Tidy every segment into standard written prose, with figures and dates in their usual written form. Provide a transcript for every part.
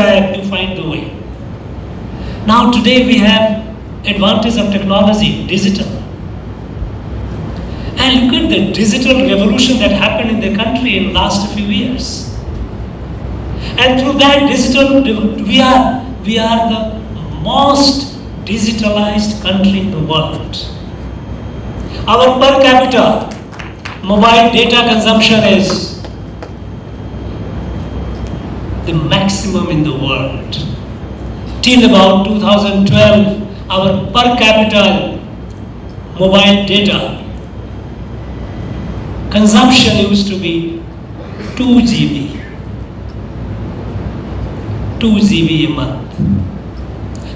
desire, you find the way. Now today we have advantage of technology, digital. And look at the digital revolution that happened in the country in the last few years. And through that digital, we are the most digitalized country in the world. Our per capita mobile data consumption is the maximum in the world. Till about 2012, our per capita mobile data consumption used to be 2 GB. 2 GB a month.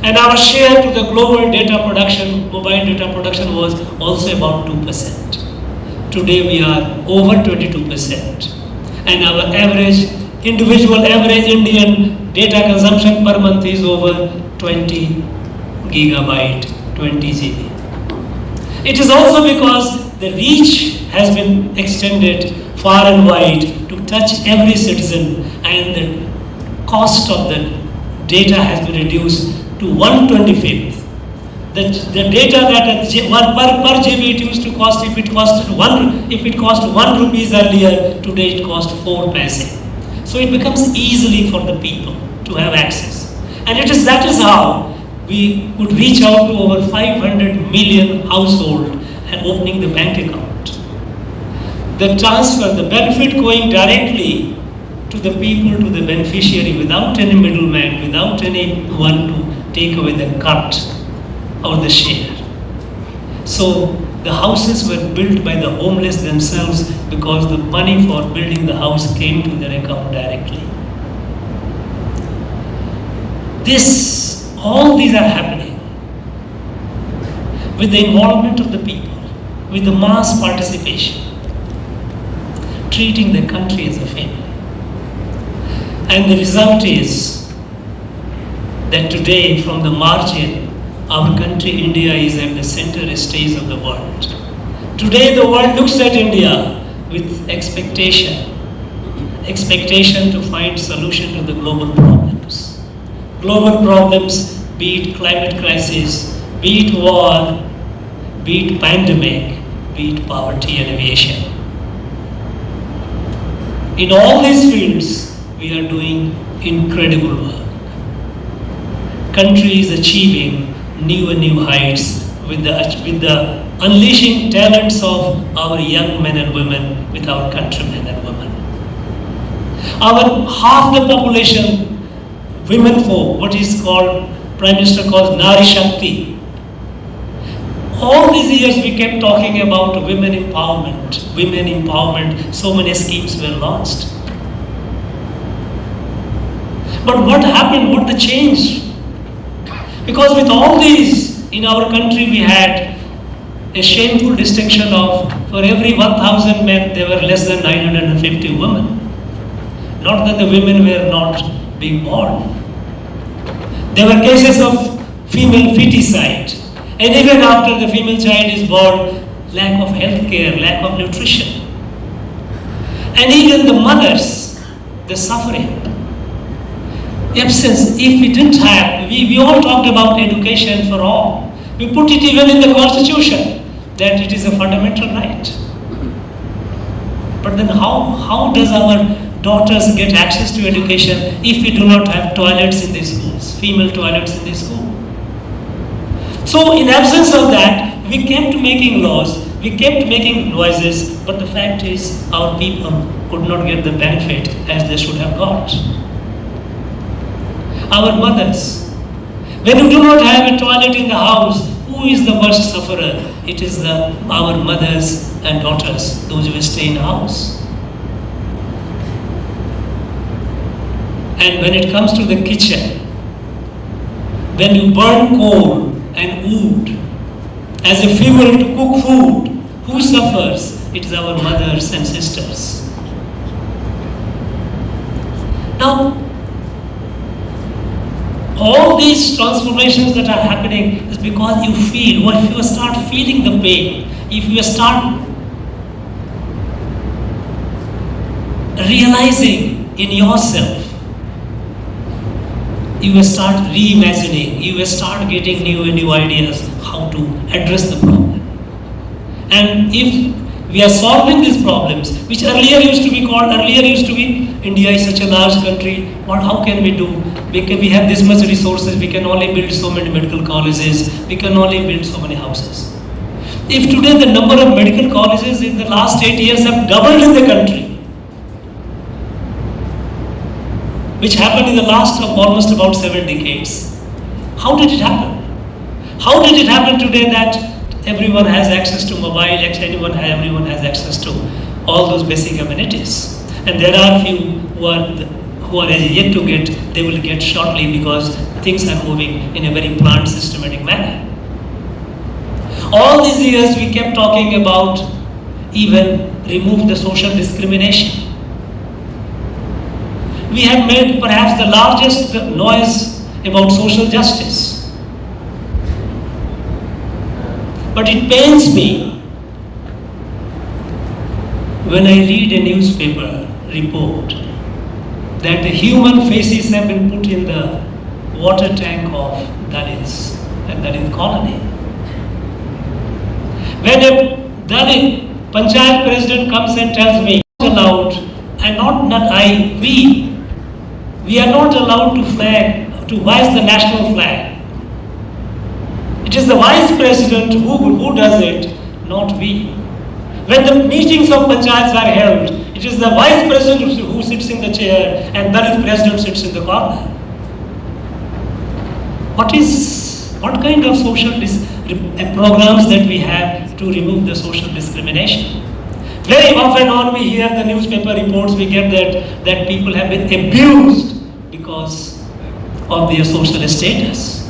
And our share to the global data production, mobile data production was also about 2%. Today we are over 22%. And our individual average Indian data consumption per month is over 20 gigabyte, 20 GB. It is also because the reach has been extended far and wide to touch every citizen, and the cost of the data has been reduced to 1/25. The data that per GB it used to cost, if it cost 1 rupees earlier, today it costs 4 paise. So it becomes easily for the people to have access. And that is how we could reach out to over 500 million households and opening the bank account. The transfer, the benefit going directly to the people, to the beneficiary, without any middleman, without anyone to take away the cut or the share. So the houses were built by the homeless themselves because the money for building the house came to their account directly. All these are happening with the involvement of the people, with the mass participation, treating the country as a family. And the result is that today, from the margin, our country, India, is at the center stage of the world. Today, the world looks at India with expectation to find solution to the global problems. Global problems, be it climate crisis, be it war, be it pandemic, be it poverty and aviation. In all these fields, we are doing incredible work. Country is achieving new and new heights with the unleashing talents of our young men and women, with our countrymen and women. Our half the population, women folk, what is called, Prime Minister calls Nari Shakti. All these years we kept talking about women empowerment, so many schemes were launched. But what happened, what the change? Because with all these, in our country we had a shameful distinction of, for every 1,000 men, there were less than 950 women. Not that the women were not being born. There were cases of female feticide. And even after the female child is born, lack of health care, lack of nutrition. And even the mothers, the suffering. Absence, if we didn't have, we all talked about education for all. We put it even in the constitution that it is a fundamental right. But then how does our daughters get access to education if we do not have toilets in the schools, female toilets in the school? So in absence of that, we kept making laws, we kept making noises, but the fact is our people could not get the benefit as they should have got. Our mothers, when you do not have a toilet in the house, who is the worst sufferer? It is our mothers and daughters, those who stay in the house. And when it comes to the kitchen, when you burn coal and wood as a fuel to cook food, who suffers? It is our mothers and sisters. Now, all these transformations that are happening is because you feel, if you start feeling the pain, if you start realizing in yourself you will start reimagining, you will start getting new ideas how to address the problem. And if we are solving these problems, which earlier used to be India is such a large country, how can we do? We have this much resources, we can only build so many medical colleges, we can only build so many houses. If today the number of medical colleges in the last 8 years have doubled in the country, which happened in the last of almost about 7 decades. How did it happen? How did it happen today that everyone has access to mobile, everyone has access to all those basic amenities? And there are few who are yet to get, they will get shortly because things are moving in a very planned, systematic manner. All these years we kept talking about even remove the social discrimination. We have made perhaps the largest noise about social justice. But it pains me when I read a newspaper report that the human faces have been put in the water tank of Dalits and Dalit colony. When a Dalit Panchayat president comes and tells me, not allowed, and we are not allowed to hoist the national flag. It is the vice president who does it, not we. When the meetings of panchayats are held, it is the vice president who sits in the chair and Dalit president sits in the corner. What kind of social programs that we have to remove the social discrimination? Very often on we hear the newspaper reports, we get that people have been abused because of their social status.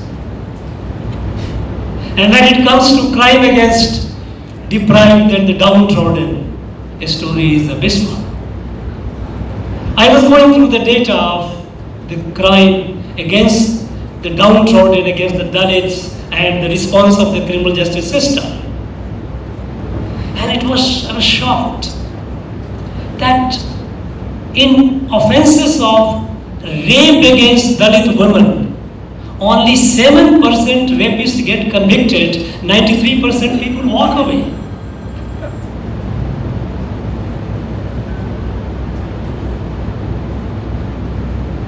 And when it comes to crime against deprived and the downtrodden, a story is abysmal. I was going through the data of the crime against the downtrodden, against the Dalits, and the response of the criminal justice system. And I was shocked that in offenses of rape against Dalit women, only 7% rapists get convicted, 93% people walk away.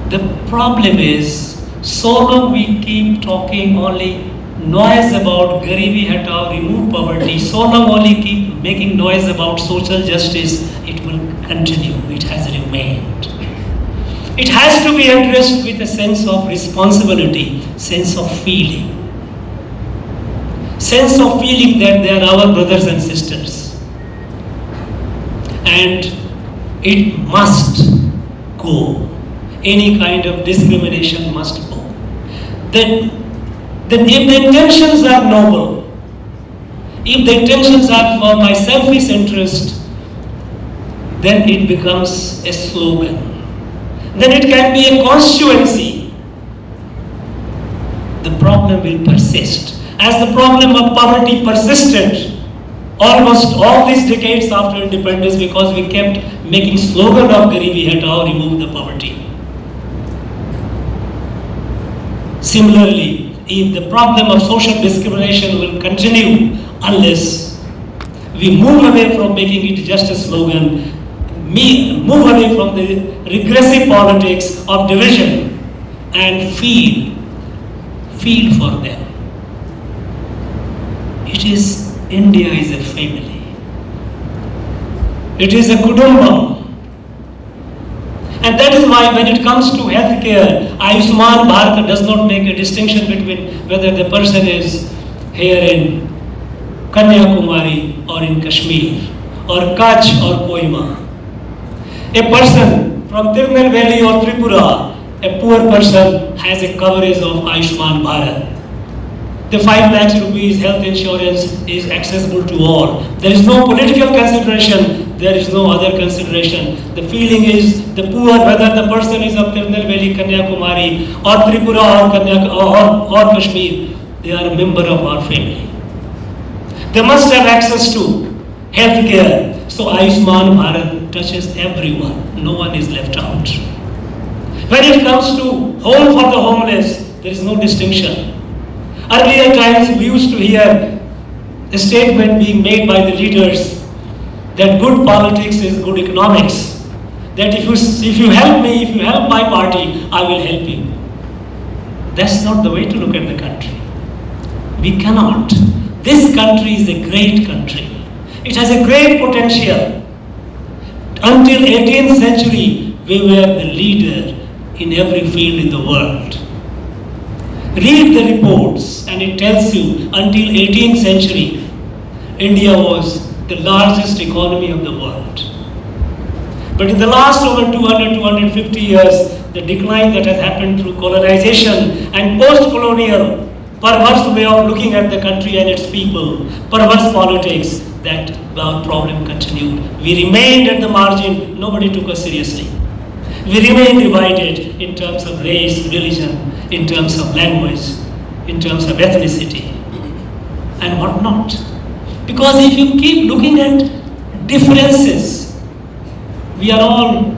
The problem is, so long we keep talking only noise about Garibi Hatao, remove poverty, so long only keep making noise about social justice, it will continue, it has remained. It has to be addressed with a sense of responsibility, sense of feeling. Sense of feeling that they are our brothers and sisters. And it must go. Any kind of discrimination must go. Then if the intentions are noble, if the intentions are for my selfish interest, then it becomes a slogan. Then it can be a constituency. The problem will persist. As the problem of poverty persisted almost all these decades after independence, because we kept making slogan of Garibi Hatao, remove the poverty. Similarly, if the problem of social discrimination will continue unless we move away from making it just a slogan, move away from the regressive politics of division and feel for them. India is a family. It is a kudumbam. And that is why when it comes to healthcare, Ayushman Bharat does not make a distinction between whether the person is here in Kanyakumari or in Kashmir or Kutch or Kohima. A person from Tirunel Valley or Tripura, a poor person has a coverage of Ayushman Bharat. The 5 lakhs rupees health insurance is accessible to all. There is no political consideration, there is no other consideration. The feeling is the poor, whether the person is of Tirunel Valley, Kanyakumari or Tripura or Kashmir, they are a member of our family. They must have access to health care. So Ayushman Bharat touches everyone. No one is left out. When it comes to home for the homeless, there is no distinction. Earlier times we used to hear a statement being made by the leaders that good politics is good economics. That if you help me, if you help my party, I will help you. That's not the way to look at the country. We cannot. This country is a great country. It has a great potential. Until 18th century, we were the leader in every field in the world. Read the reports and it tells you until 18th century, India was the largest economy of the world. But in the last over 250 years, the decline that has happened through colonization and post-colonial perverse way of looking at the country and its people, perverse politics, that our problem continued. We remained at the margin, nobody took us seriously. We remained divided in terms of race, religion, in terms of language, in terms of ethnicity, and whatnot. Because if you keep looking at differences, we are all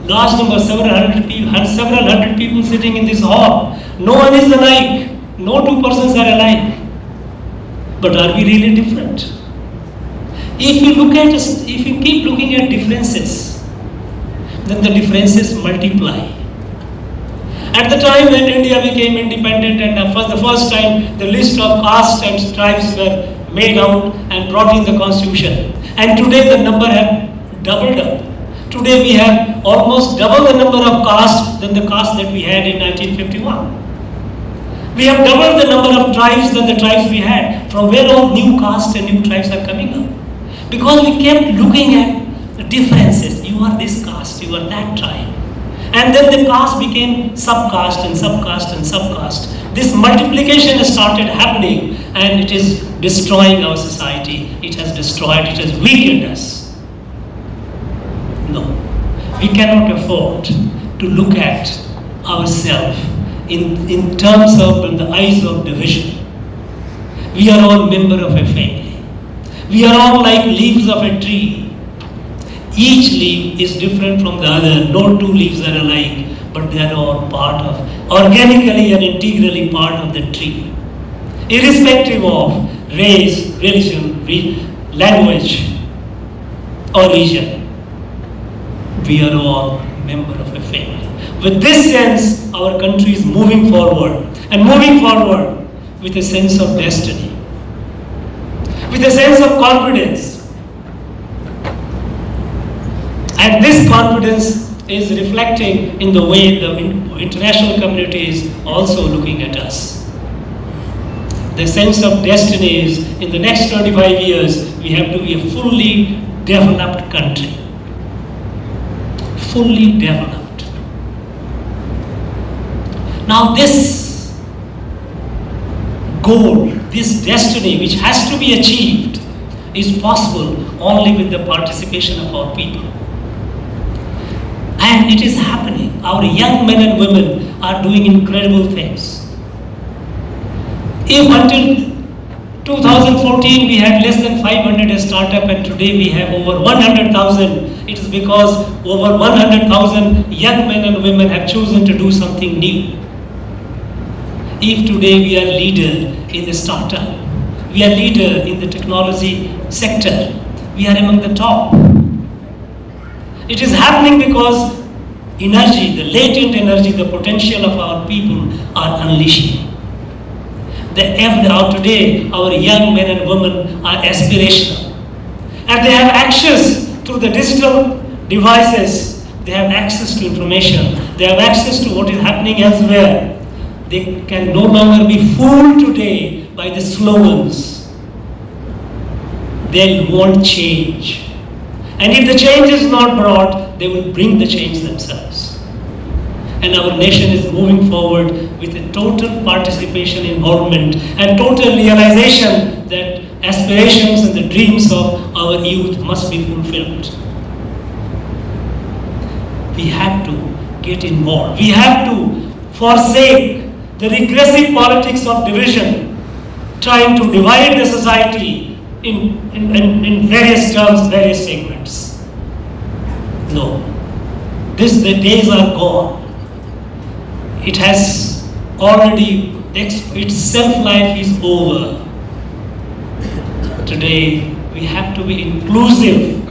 large number, several hundred people sitting in this hall. No one is alike. No two persons are alike. But are we really different? If you keep looking at differences, then the differences multiply. At the time when India became independent and for the first time the list of castes and tribes were made out and brought in the constitution. And today the number have doubled up. Today we have almost double the number of castes than the caste that we had in 1951. We have doubled the number of tribes than the tribes we had. From where all new castes and new tribes are coming up? Because we kept looking at the differences. You are this caste, you are that tribe. And then the caste became subcaste and subcaste and subcaste. This multiplication has started happening and it is destroying our society. It has destroyed, it has weakened us. No, we cannot afford to look at ourselves in terms of, in the eyes of division. We are all members of a family. We are all like leaves of a tree. Each leaf is different from the other. No two leaves are alike, but they are all part of, organically and integrally part of the tree. Irrespective of race, religion, language, or region, we are all members of a family. With this sense, our country is moving forward, and moving forward with a sense of destiny, with a sense of confidence. And this confidence is reflecting in the way the international community is also looking at us. The sense of destiny is, in the next 25 years, we have to be a fully developed country. Fully developed. Now this goal, this destiny which has to be achieved is possible only with the participation of our people. And it is happening. Our young men and women are doing incredible things. If until 2014 we had less than 500 startup and today we have over 100,000, it is because over 100,000 young men and women have chosen to do something new. If today we are leader in the startup, we are leader in the technology sector, we are among the top. It is happening because energy, the latent energy, the potential of our people are unleashing. Today, our young men and women are aspirational. And they have access through the digital devices. They have access to information. They have access to what is happening elsewhere. They can no longer be fooled today by the slogans. They want change. And if the change is not brought, they will bring the change themselves. And our nation is moving forward with a total participation, involvement, and total realization that aspirations and the dreams of our youth must be fulfilled. We have to get involved. We have to forsake the regressive politics of division, trying to divide the society in various terms, various segments. No. The days are gone. it has already, its self-life is over. Today, we have to be inclusive.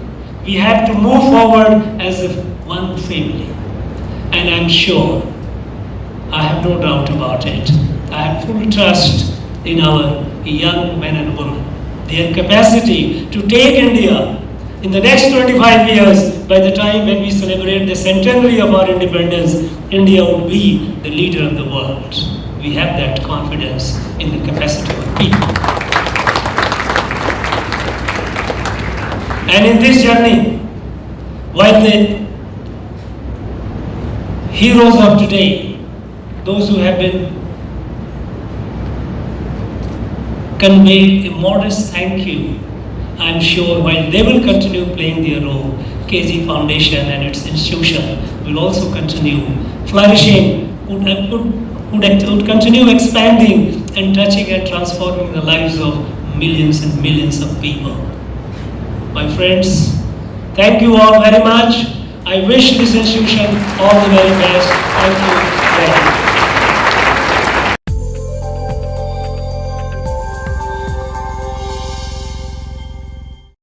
We have to move forward as if one family. And I'm sure, I have no doubt about it, I have full trust in our young men and women. Their capacity to take India in the next 25 years, by the time when we celebrate the centenary of our independence, India will be the leader of the world. We have that confidence in the capacity of people. And in this journey, while the heroes of today, those who have been conveyed a modest thank you, I'm sure while they will continue playing their role, KG Foundation and its institution will also continue flourishing, would continue expanding and touching and transforming the lives of millions and millions of people. My friends, thank you all very much. I wish this institution all the very best. Thank you very much.